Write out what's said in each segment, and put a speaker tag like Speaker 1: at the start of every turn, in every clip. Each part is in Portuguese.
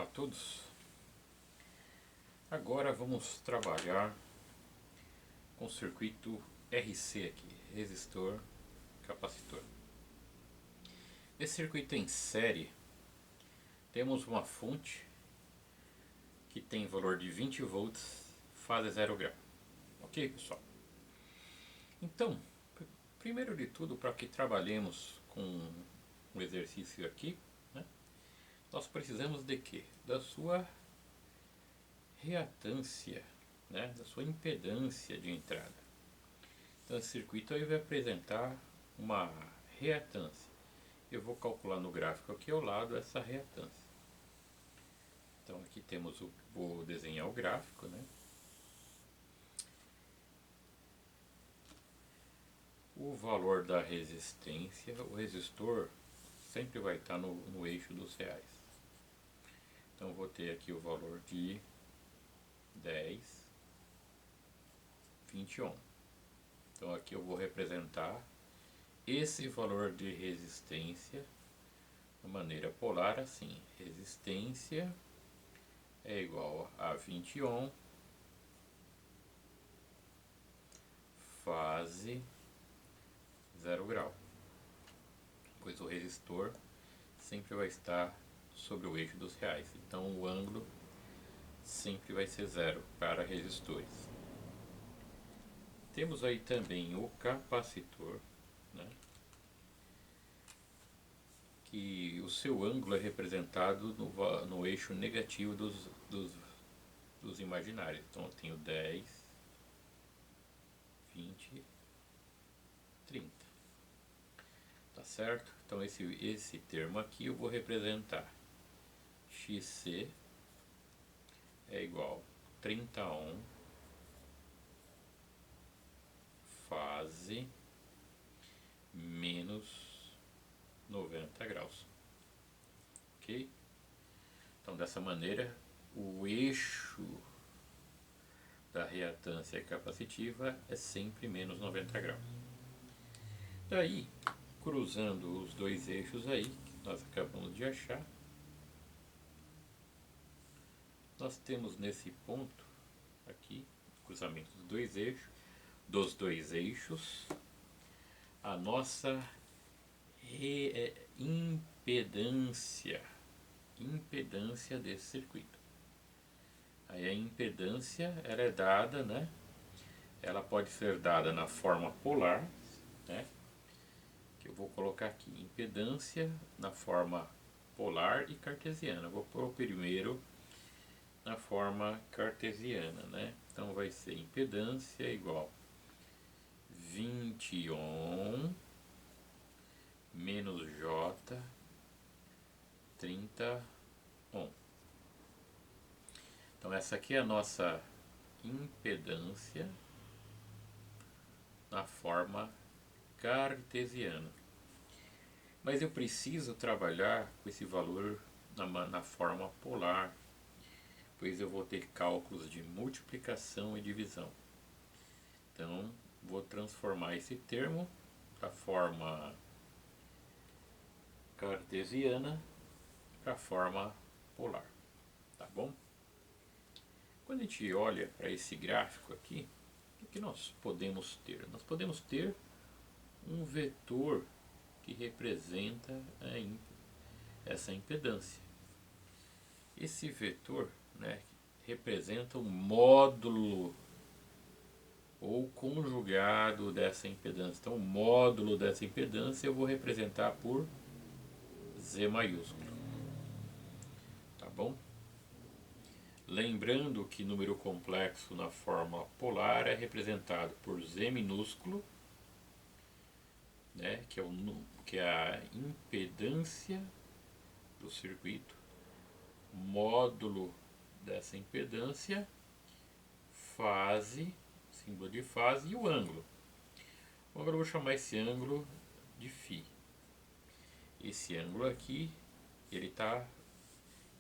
Speaker 1: Olá a todos. Agora vamos trabalhar com o circuito RC aqui, resistor, capacitor. Esse circuito em série, temos uma fonte que tem valor de 20 volts, fase 0 grau. Ok, pessoal? Então, primeiro de tudo, para que trabalhemos com um exercício aqui, né, nós precisamos de quê? Da sua reatância, né, da sua impedância de entrada. Então esse circuito aí vai apresentar uma reatância. Eu vou calcular no gráfico aqui ao lado essa reatância. Então aqui temos vou desenhar o gráfico, né? O valor da resistência, o resistor sempre vai estar no eixo dos reais. Então vou ter aqui o valor de 10, 20 ohm. Então aqui eu vou representar esse valor de resistência de maneira polar assim. Resistência é igual a 20 ohm, fase 0 grau, pois o resistor sempre vai estar sobre o eixo dos reais. Então o ângulo sempre vai ser zero para resistores. Temos aí também o capacitor, né, que o seu ângulo é representado no eixo negativo dos imaginários. Então eu tenho 10, 20, 30. Tá certo? Então esse termo aqui eu vou representar XC é igual a 30 ohm, fase menos 90 graus. Ok? Então dessa maneira o eixo da reatância capacitiva é sempre menos 90 graus. Daí, cruzando os dois eixos aí, que nós acabamos de achar, nós temos nesse ponto aqui, cruzamento dos dois eixos, a nossa impedância desse circuito. Aí a impedância ela é dada, né? Ela pode ser dada na forma polar, né? Que eu vou colocar aqui, impedância na forma polar e cartesiana. Eu vou pôr primeiro na forma cartesiana, né? Então vai ser impedância igual 20 ohm menos J 30 ohm. Então essa aqui é a nossa impedância na forma cartesiana. Mas eu preciso trabalhar com esse valor na forma polar, pois eu vou ter cálculos de multiplicação e divisão. Então vou transformar esse termo da forma cartesiana para a forma polar. Tá bom? Quando a gente olha para esse gráfico aqui, o que nós podemos ter? Nós podemos ter um vetor que representa essa impedância. Esse vetor, né, representa o módulo ou conjugado dessa impedância. Então o módulo dessa impedância eu vou representar por Z maiúsculo. Tá bom? Lembrando que número complexo na forma polar é representado por Z minúsculo, né, que é a impedância do circuito, módulo dessa impedância, fase, símbolo de fase, e o ângulo. Agora eu vou chamar esse ângulo de φ. Esse ângulo aqui, ele está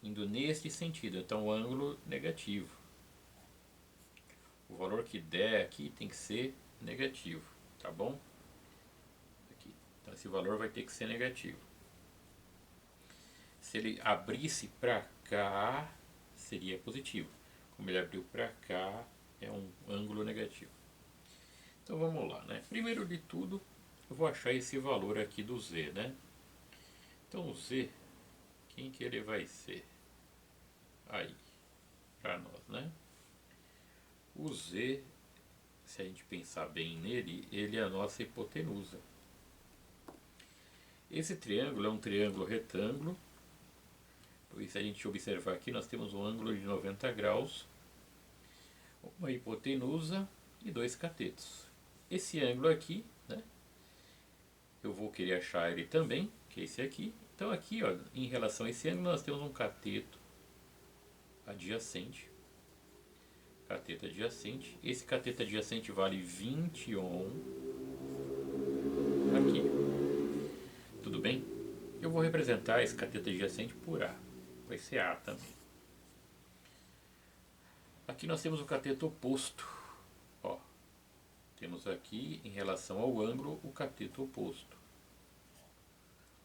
Speaker 1: indo nesse sentido, então o ângulo negativo. O valor que der aqui tem que ser negativo, tá bom? Aqui. Então esse valor vai ter que ser negativo. Se ele abrisse para cá seria positivo. Como ele abriu para cá, é um ângulo negativo. Então vamos lá, né? Primeiro de tudo, eu vou achar esse valor aqui do Z, né? Então o Z, quem que ele vai ser? Aí, para nós, né? O Z, se a gente pensar bem nele, ele é a nossa hipotenusa. Esse triângulo é um triângulo retângulo. E se a gente observar aqui, nós temos um ângulo de 90 graus, uma hipotenusa e dois catetos. Esse ângulo aqui, né, eu vou querer achar ele também, que é esse aqui. Então aqui, ó, em relação a esse ângulo, nós temos um cateto adjacente. Cateto adjacente. Esse cateto adjacente vale 20 ohm. Aqui. Tudo bem? Eu vou representar esse cateto adjacente por A. Vai ser A também. Aqui nós temos o cateto oposto. Ó, temos aqui, em relação ao ângulo, o cateto oposto.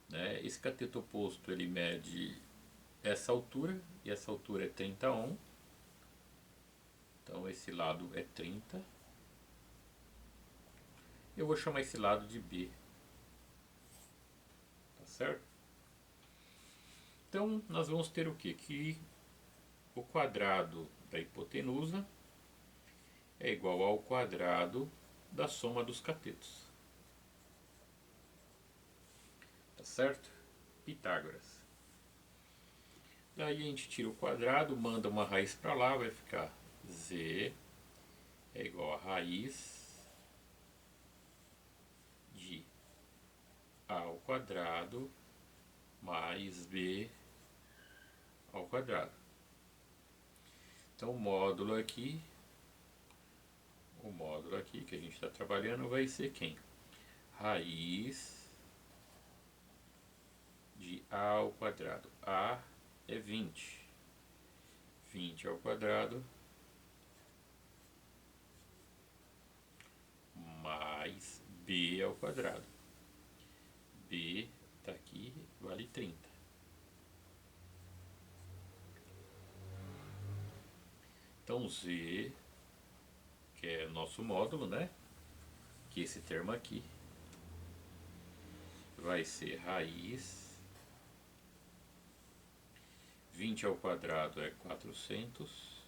Speaker 1: Né? Esse cateto oposto ele mede essa altura, e essa altura é 30 ohm. Então esse lado é 30. Eu vou chamar esse lado de B. Tá certo? Então nós vamos ter o quê? Que o quadrado da hipotenusa é igual ao quadrado da soma dos catetos. Tá certo? Pitágoras. Daí a gente tira o quadrado, manda uma raiz para lá, vai ficar Z é igual a raiz de A ao quadrado mais B ao quadrado. Então o módulo aqui que a gente está trabalhando vai ser quem? Raiz de A ao quadrado. A é 20. 20 ao quadrado mais B ao quadrado. B está aqui, vale 30. Então Z, que é nosso módulo, né? Que esse termo aqui vai ser raiz 20 ao quadrado é 400,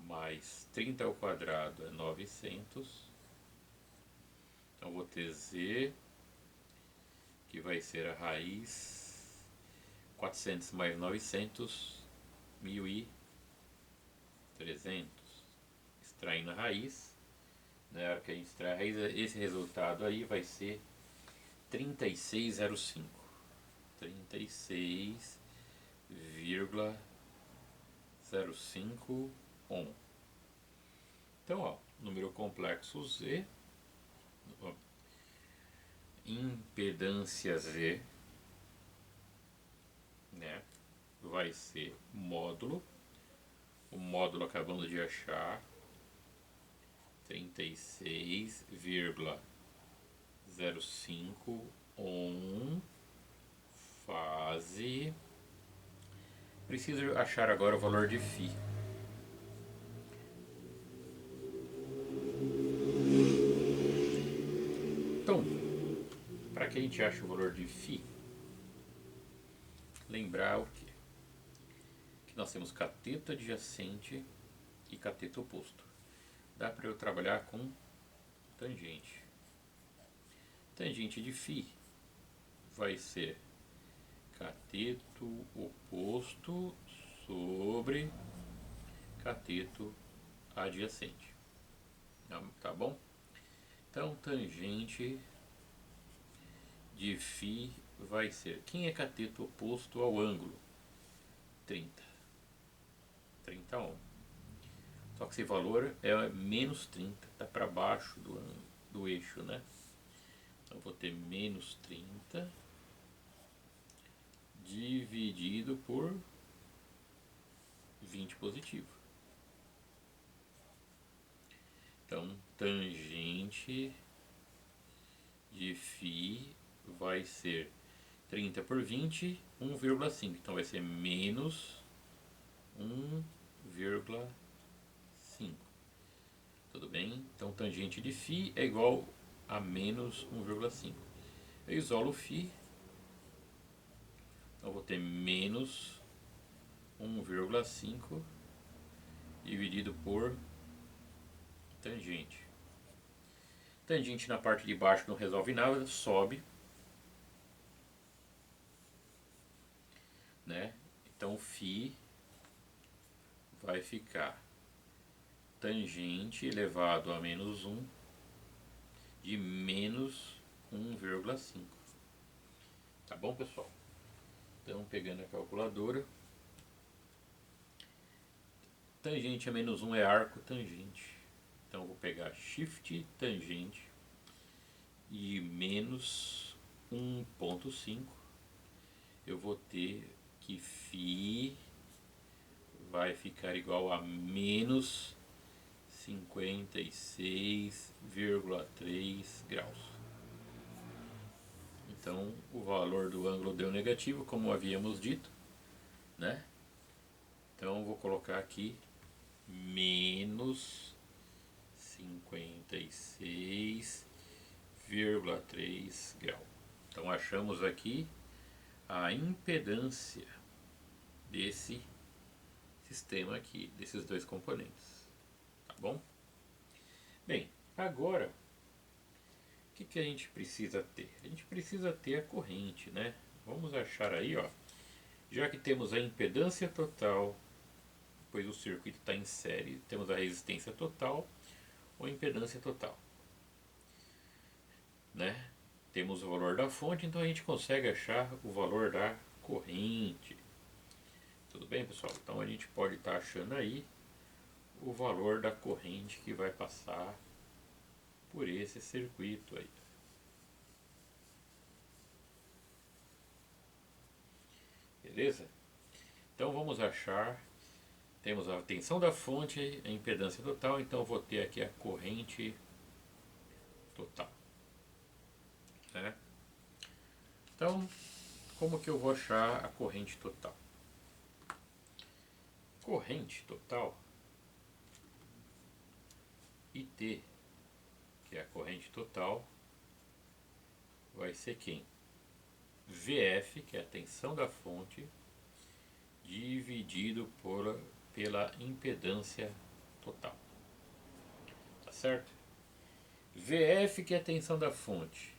Speaker 1: mais 30 ao quadrado é 900. Então vou ter Z, que vai ser a raiz 400 mais 900, 1300. Extraindo a raiz, na hora que a gente extrai a raiz, esse resultado aí vai ser 3605. 36,05 ohm. Então, ó, número complexo Z, ó, impedância Z, né, vai ser módulo. O módulo acabamos de achar 36,05 ohm. Fase. Preciso achar agora o valor de φ. Então, para que a gente ache o valor de φ, lembrar o quê? Que nós temos cateto adjacente e cateto oposto. Dá para eu trabalhar com tangente. Tangente de φ vai ser cateto oposto sobre cateto adjacente. Tá bom? Então, tangente de φ vai ser... Quem é cateto oposto ao ângulo? 30. 30 ohm. Só que esse valor é menos 30, está para baixo do eixo, né? Então, vou ter menos 30 dividido por 20 positivo. Então, tangente de φ vai ser 30 por 20, 1,5. Então vai ser menos 1,5. Tudo bem? Então tangente de φ é igual a menos 1,5. Eu isolo φ, então vou ter menos 1,5 dividido por tangente. Tangente na parte de baixo não resolve nada, sobe, né? Então φ vai ficar tangente elevado a menos 1 de menos 1,5. Tá bom, pessoal? Então, pegando a calculadora, tangente a menos 1 é arco tangente. Então, eu vou pegar shift tangente e menos 1,5. Eu vou ter que φ vai ficar igual a menos 56,3 graus. Então, o valor do ângulo deu negativo, como havíamos dito, né? Então, vou colocar aqui menos 56,3 graus. Então, achamos aqui a impedância desse sistema aqui, desses dois componentes. Tá bom? Bem, agora o que a gente precisa ter? A gente precisa ter a corrente, né? Vamos achar aí, ó. Já que temos a impedância total, pois o circuito está em série, temos a resistência total ou impedância total, né? Temos o valor da fonte, então a gente consegue achar o valor da corrente. Tudo bem, pessoal? Então a gente pode estar achando aí o valor da corrente que vai passar por esse circuito aí. Beleza? Então vamos achar, temos a tensão da fonte, a impedância total, então eu vou ter aqui a corrente total, né? Então, como que eu vou achar a corrente total? Corrente total, IT, que é a corrente total, vai ser quem? VF, que é a tensão da fonte, dividido pela impedância total. Tá certo? VF, que é a tensão da fonte,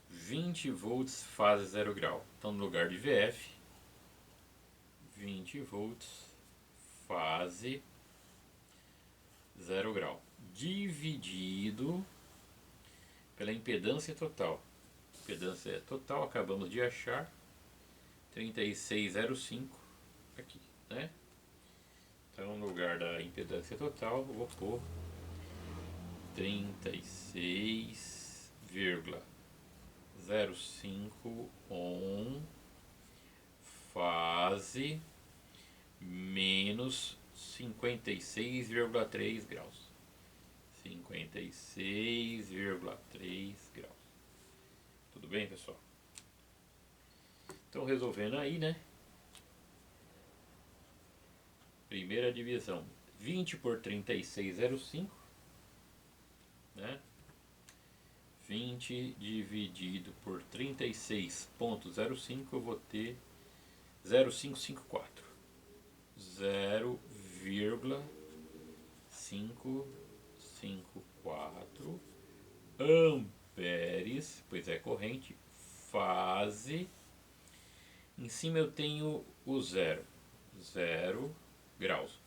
Speaker 1: 20 volts fase 0 grau. Então, no lugar de VF, 20 volts fase 0 grau, dividido pela impedância total. Impedância total, acabamos de achar, 3605 aqui, né? Então, no lugar da impedância total, eu vou pôr 36,05 ohm fase menos 56,3 graus. 56,3 graus. Tudo bem, pessoal? Então, resolvendo aí, né? Primeira divisão, 20 por 36,05, né? 20 dividido por 36,05, eu vou ter 0,554. 0,554 amperes, pois é corrente, fase. Em cima eu tenho o 0 graus.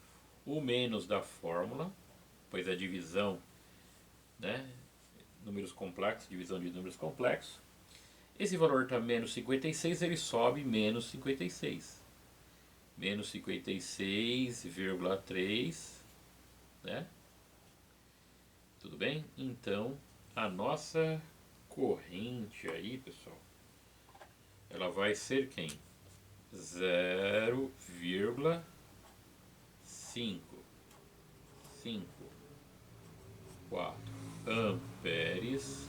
Speaker 1: O menos da fórmula, pois é divisão, né? Números complexos, divisão de números complexos. Esse valor está menos 56, ele sobe menos 56. Menos 56,3, né? Tudo bem? Então, a nossa corrente aí, pessoal, ela vai ser quem? 0,554 amperes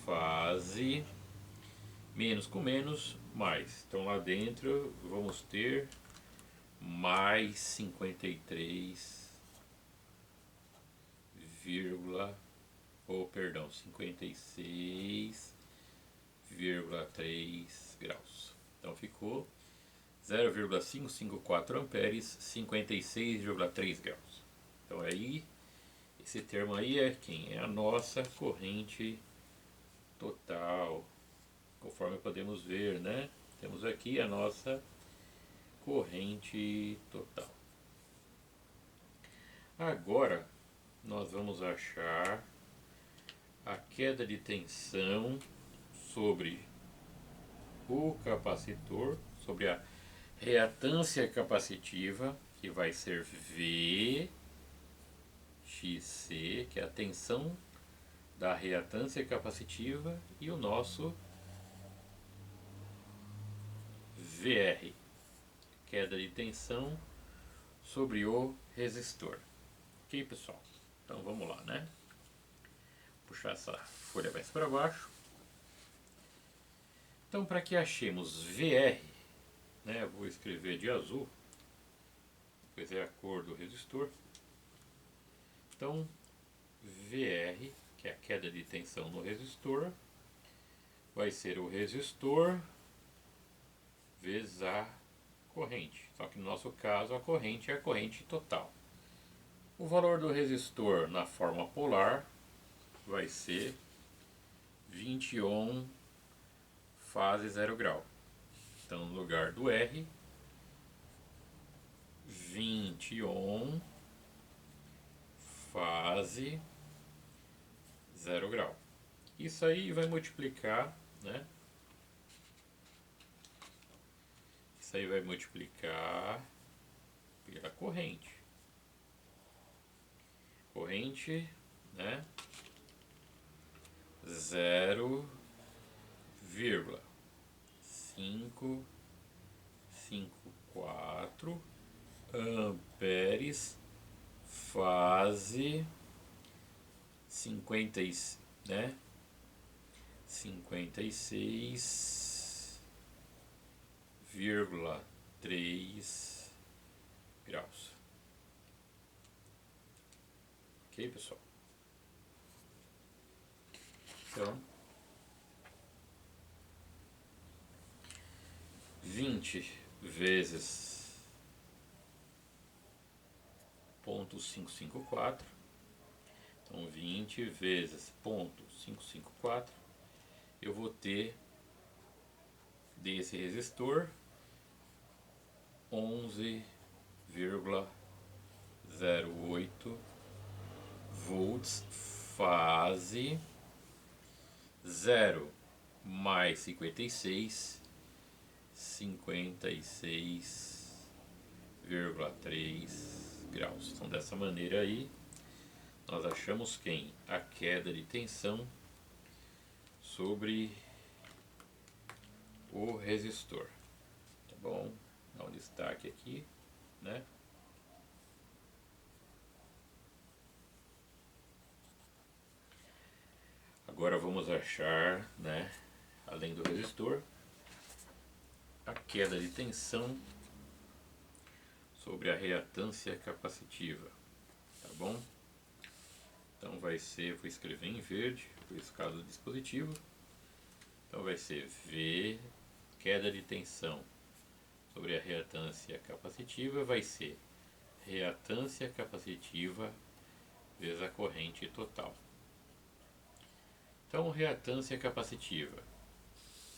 Speaker 1: fase Menos com menos, mais. Então lá dentro vamos ter mais 53, perdão, 56,3 graus. Então ficou 0,554 amperes, 56,3 graus. Então aí, esse termo aí é quem? É a nossa corrente total. Conforme podemos ver, né? Temos aqui a nossa corrente total. Agora nós vamos achar a queda de tensão sobre o capacitor, sobre a reatância capacitiva, que vai ser VXC, que é a tensão da reatância capacitiva, e o nosso VR, queda de tensão sobre o resistor. Ok, pessoal? Então vamos lá, né? Puxar essa folha mais para baixo. Então, para que achemos VR, né, vou escrever de azul, pois é a cor do resistor. Então, VR, que é a queda de tensão no resistor, vai ser o resistor vezes a corrente. Só que no nosso caso a corrente é a corrente total. O valor do resistor na forma polar vai ser 20 ohm fase 0 grau. Então no lugar do R, 20 ohm fase 0 grau. Isso aí vai multiplicar, né? Isso aí vai multiplicar pela corrente. Corrente, né? 0,554 amperes fase 50, né? 56,3 graus. Ok, pessoal? Então, 20 vezes 0,554. Então, 20 vezes 0,554, eu vou ter desse resistor 11,08 volts fase 0 mais 56,3 graus. Então dessa maneira aí nós achamos quem? A queda de tensão sobre o resistor. Tá bom? Dá um destaque aqui, né? Agora vamos achar, né, além do resistor, a queda de tensão sobre a reatância capacitiva, tá bom? Então vai ser, vou escrever em verde, por esse caso do dispositivo. Então vai ser V, queda de tensão sobre a reatância capacitiva, vai ser reatância capacitiva vezes a corrente total. Então, reatância capacitiva.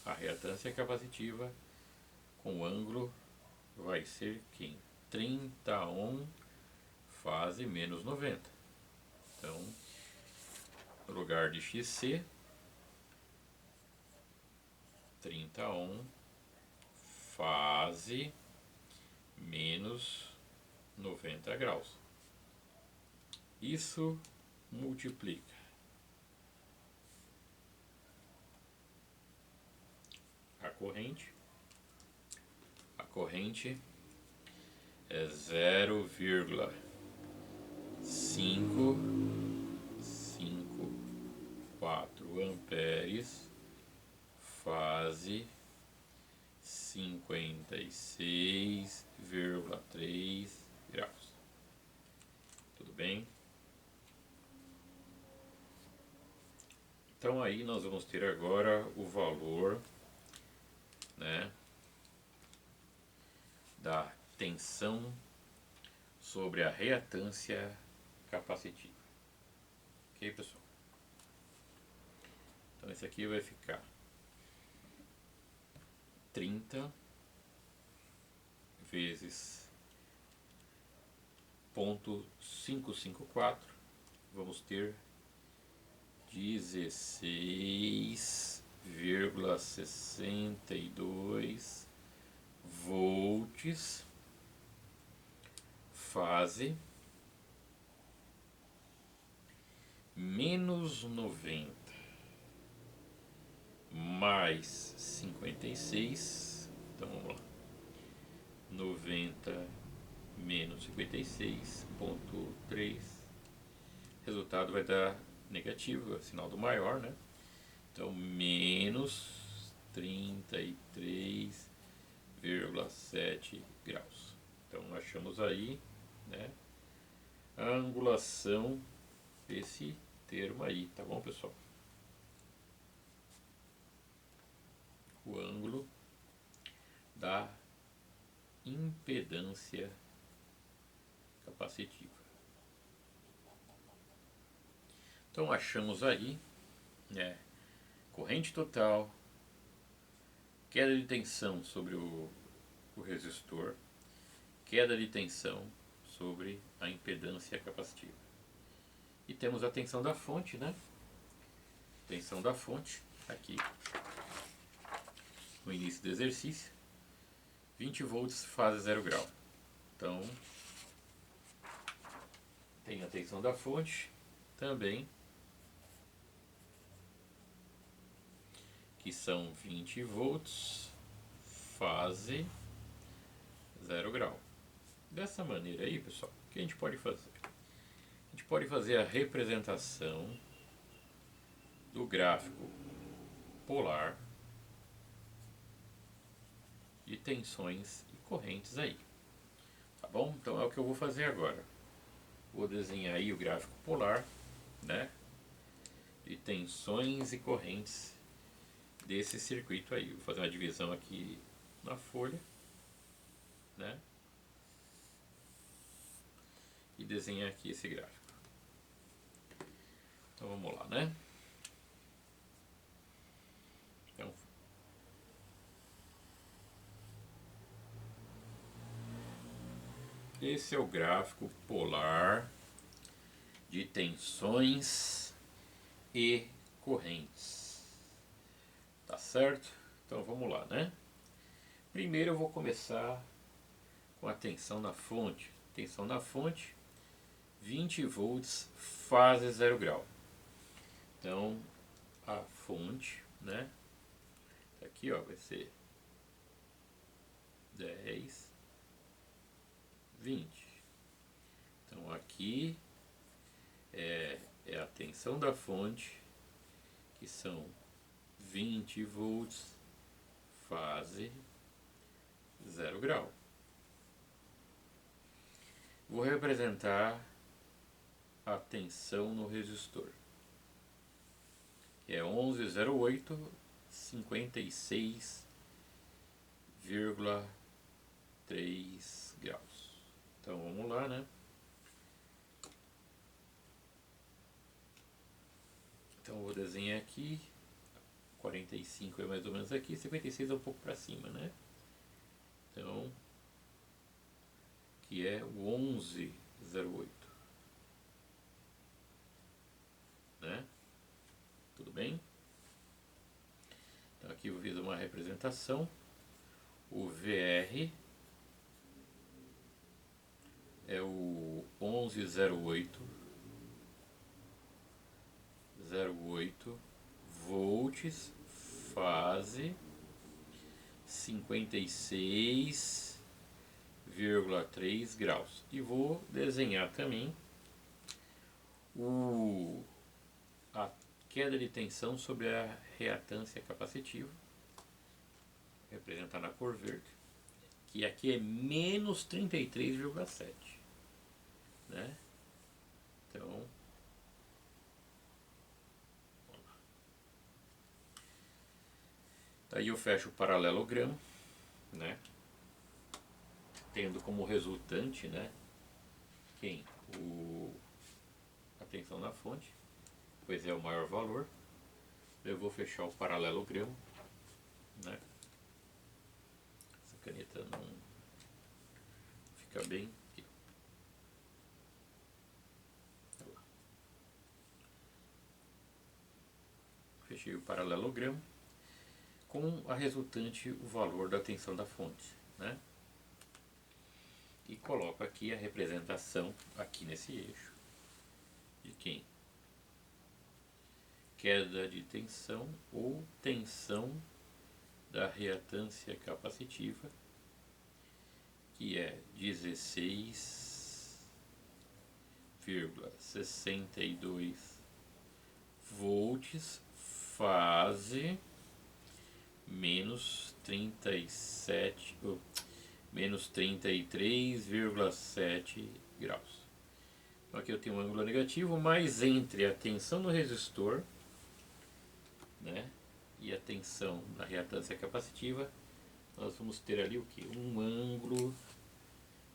Speaker 1: A reatância capacitiva com ângulo vai ser quem? 30 ohm fase menos 90. Então, no lugar de XC, 30 ohm fase menos 90 graus. Isso multiplica a corrente é 0,554 amperes fase fase 56,3 graus. Tudo bem? Então aí nós vamos ter agora o valor, né, da tensão sobre a reatância capacitiva. Ok, pessoal? Então esse aqui vai ficar 30 vezes 0,554, vamos ter 16,62 volts, fase menos 90 mais 56, então vamos lá, 90 menos 56,3, resultado vai dar negativo, é sinal do maior, né? Então menos 33,7 graus. Então achamos aí, né, a angulação desse termo aí, tá bom, pessoal? O ângulo da impedância capacitiva. Então achamos aí, né, corrente total, queda de tensão sobre o resistor, queda de tensão sobre a impedância capacitiva. E temos a tensão da fonte, né? Tensão da fonte aqui no início do exercício, 20 volts, fase 0 grau. Então, tem a tensão da fonte também, que são 20 volts, fase 0 grau. Dessa maneira aí, pessoal, o que a gente pode fazer? A gente pode fazer a representação do gráfico polar de tensões e correntes aí, tá bom? Então é o que eu vou fazer agora. Vou desenhar aí o gráfico polar, né, de tensões e correntes desse circuito aí. Vou fazer uma divisão aqui na folha, né, e desenhar aqui esse gráfico. Então vamos lá, né? Então, esse é o gráfico polar de tensões e correntes. Tá certo? Então vamos lá, né? Primeiro eu vou começar com a tensão na fonte. Tensão na fonte, 20 volts, fase 0 grau. Então a fonte, né? Aqui, ó, vai ser 10, 20. Então aqui é a tensão da fonte, que são 20 volts, fase 0 grau. Vou representar a tensão no resistor, que é 11,08, 56,3 graus. Então vamos lá, né? Então eu vou desenhar aqui, 45 é mais ou menos aqui, 56 é um pouco para cima, né? Então, que é o 11,08, né? Tudo bem? Então aqui eu fiz uma representação. O VR é o 11,08, 08 volts, fase 56,3 graus. E vou desenhar também a queda de tensão sobre a reatância capacitiva, representar na cor verde, que aqui é menos 33,7, né? Então, aí eu fecho o paralelogramo, né? Tendo como resultante, né? Quem? A tensão na fonte, pois é o maior valor. Eu vou fechar o paralelogramo, né? Essa caneta não fica bem aqui. Fechei o paralelogramo com a resultante o valor da tensão da fonte, né? E coloco aqui a representação aqui nesse eixo de quem? Queda de tensão ou tensão da reatância capacitiva, que é 16,62 volts, fase menos 37, menos 33,7 graus. Então aqui eu tenho um ângulo negativo, mas entre a tensão no resistor, né, e a tensão na reatância capacitiva, nós vamos ter ali o que? Um ângulo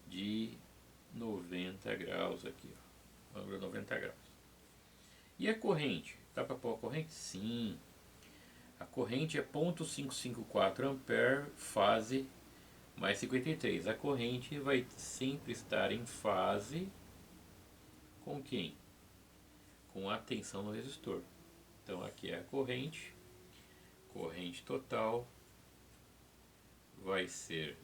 Speaker 1: de 90 graus aqui, ó. Ângulo de 90 graus. E a corrente? Dá para pôr a corrente? Sim. A corrente é 0,554 ampere, fase mais 53. A corrente vai sempre estar em fase com quem? Com a tensão no resistor. Então aqui é a corrente total vai ser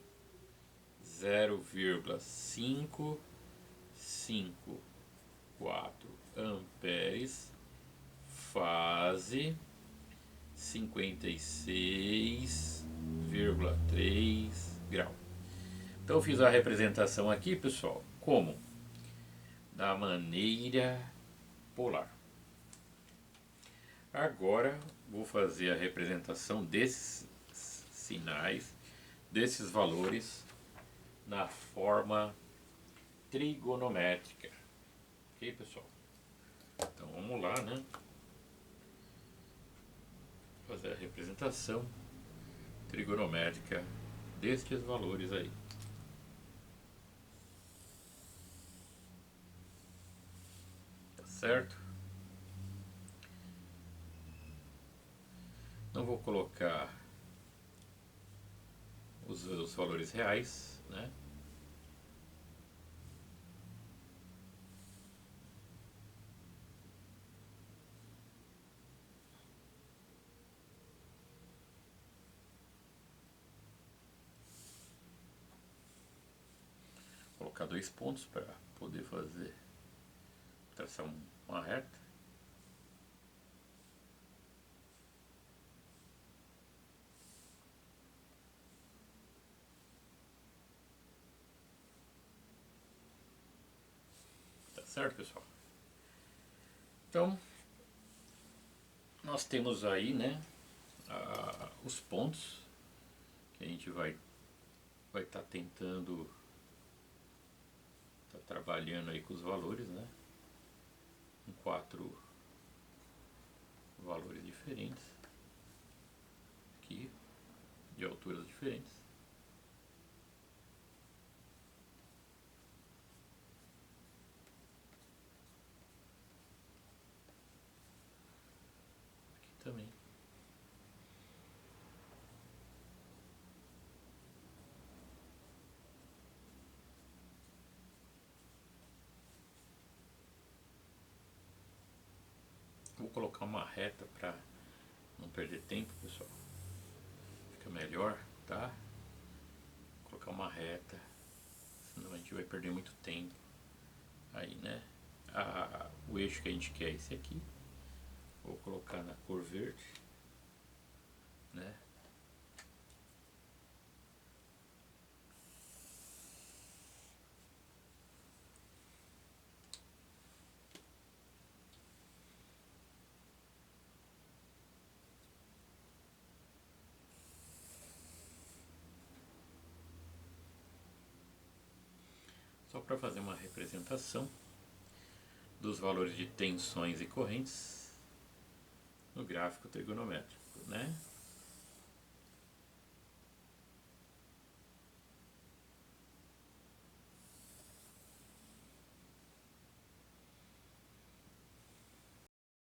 Speaker 1: 0,554 amperes, fase 56,3 graus. Então eu fiz a representação aqui, pessoal, como? Da maneira polar. Agora vou fazer a representação desses sinais, desses valores, na forma trigonométrica. Ok, pessoal? Então vamos lá, né? Fazer a representação trigonométrica destes valores aí. Tá certo? Não vou colocar os valores reais, né? Vou colocar 2 pontos para poder traçar uma reta. Certo, pessoal? Então, nós temos aí, né, os pontos que a gente vai estar tentando, tá trabalhando aí com os valores, né, com 4 valores diferentes, aqui, de alturas diferentes. Também. Vou colocar uma reta para não perder tempo, pessoal. Fica melhor, tá? Vou colocar uma reta, senão a gente vai perder muito tempo. Aí, né? O eixo que a gente quer é esse aqui. Vou colocar na cor verde, né? para fazer uma representação dos valores de tensões e correntes no gráfico trigonométrico, né?